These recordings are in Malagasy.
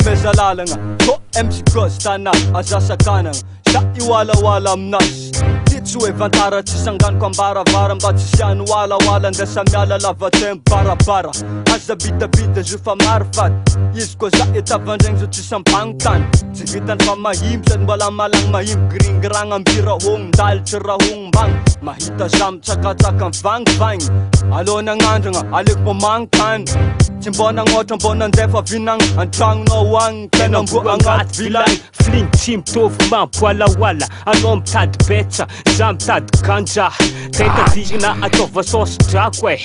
amezalalana ko MC Gostana azasakana sa iwala-wala amnas Titsu e vantara tsy sanganiko ambaravara mba tsy siany wala-wala ndesa miala lavatempo barabara aza bitabita zo fa marifady izy koa za etavandregny zo tsy sampagnontany tsy vitany fa mahimby sady mbola malagny mahimby gringiragna ambirahogny ndalitry rahogny mbagny mahita za mitsakatsaka mivangivagny alôny agnandragna aleko mamagnontany tsy mbô nagnoatra mbô nandeha fa vinagny antragnonao agny tena mbo agnaty vilagny fling tsy mitovy mampiwalawala anao mitady betsa za mitady ganja tetadigna ataova sosy drako e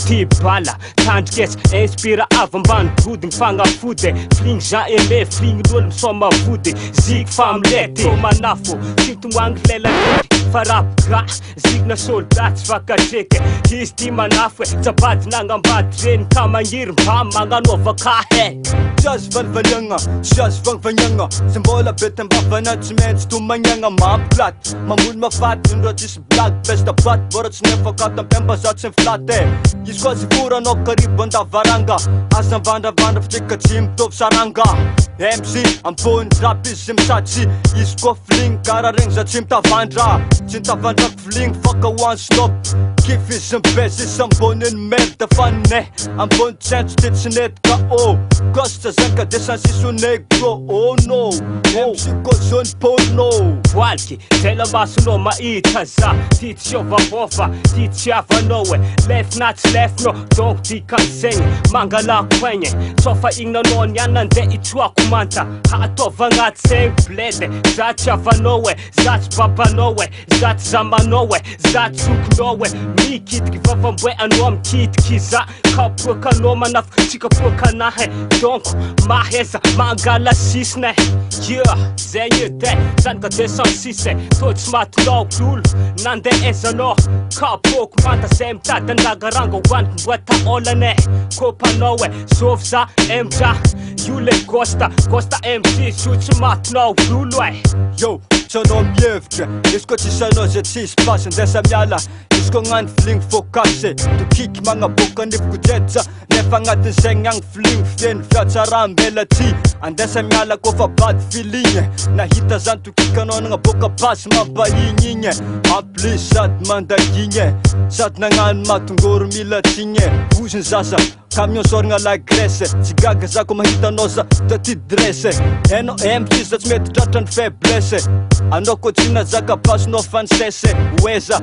ty bala tandrikesa inspira avy ambany gody mifagnafody fling za aimé flingn'olo misoma vody ziky familety tomanafo sintomagny lelaledy farapga zigna soldat tsy vakadreky izy ty manafo e tsabady nagnambady reny ka magniry mba magnanova kahe Jazz valvaliagna, jazz vangvaniagna Sy mbola bety ambavana tsy maintsy tomagniagna mampilaty Mamoly mafaty indro tsisy blague Besta baty bora tsy nefakato ampemba za tsy miflaty Izy koa sy voranao karibo andavaranga Asa mivandravandra fitrika tsy mitovy saranga MC ambony rap izy misatsy Izy koa fling kara regny za tsy mitavandra Tsy nitavandrako fling faka one stop Kif izy mibes izy ambony ny merde fa ne Ambony tsentso ty tsy nety ka oh Gosta zanka desan siso negro oh no MC koa zone porno Voaliky tela masonao mahita za Ty tsy ovavova, ty tsy avanao e Lefina tsy lefinao, donc ty kanzegny Mangalako egny Sofa ignanao niany nandeha itsoako manta Ataova agnaty segny blede Za tsy avanao e, za tsy babanao e Za tsy zamanao e, za tsy zokinao e Mikitiky vavamboe anao mikitiky za Kapoakanao manafo tsikapoakanahy Donc maheza mangala sisne Yeah, zegny edy zany ka 206 Tô tsy matinao lolo nandeha ezanao Kapoko manta zay mitady anagaranga hoaniky mboata olane Kopanao e, sôvy za MJ Io le Gosta, Gosta MC Io tsy matinao lolo e Yo, tsanao mievitra Izy koa tsisy anao zay tsisy pasy ndesa miala Izy koa gnany fling focase Tokiky magnaboaka nifiko jetsa Nefa agnatin zegny agny fling fieny fiatsara mbela ty Andesa miala koa fa bady filigny Nahita zany tokiky anao nagnaboaka basy mampahigny igny Amplis sady mandagigny Sady nagnano matongoro mila tsigny Voziny zaza Camion sorigna la Grèce Tsy gaga za koa mahita anao za da ty dresse Hainao MC za tsy mety tratrany faiblesse Anao koa tsy nazaka pasinao fansese Weza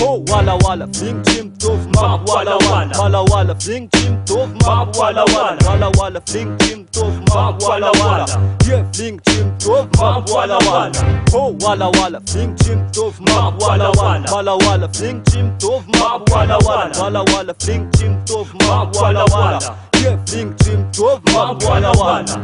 Oh wala wala fling tsy mitovy mambo wala wala Wala wala fling tsy mitovy mambo wala wala Wala wala fling tsy mitovy mambo wala wala Yeah fling tsy mitovy mambo wala wala Oh wala wala fling tsy mitovy mambo wala wala Wala wala fling tsy mitovy mambo wala wala Wala wala fling tsy mitovy mambo wala wala Yeah fling tsy mitovy mambo wala wala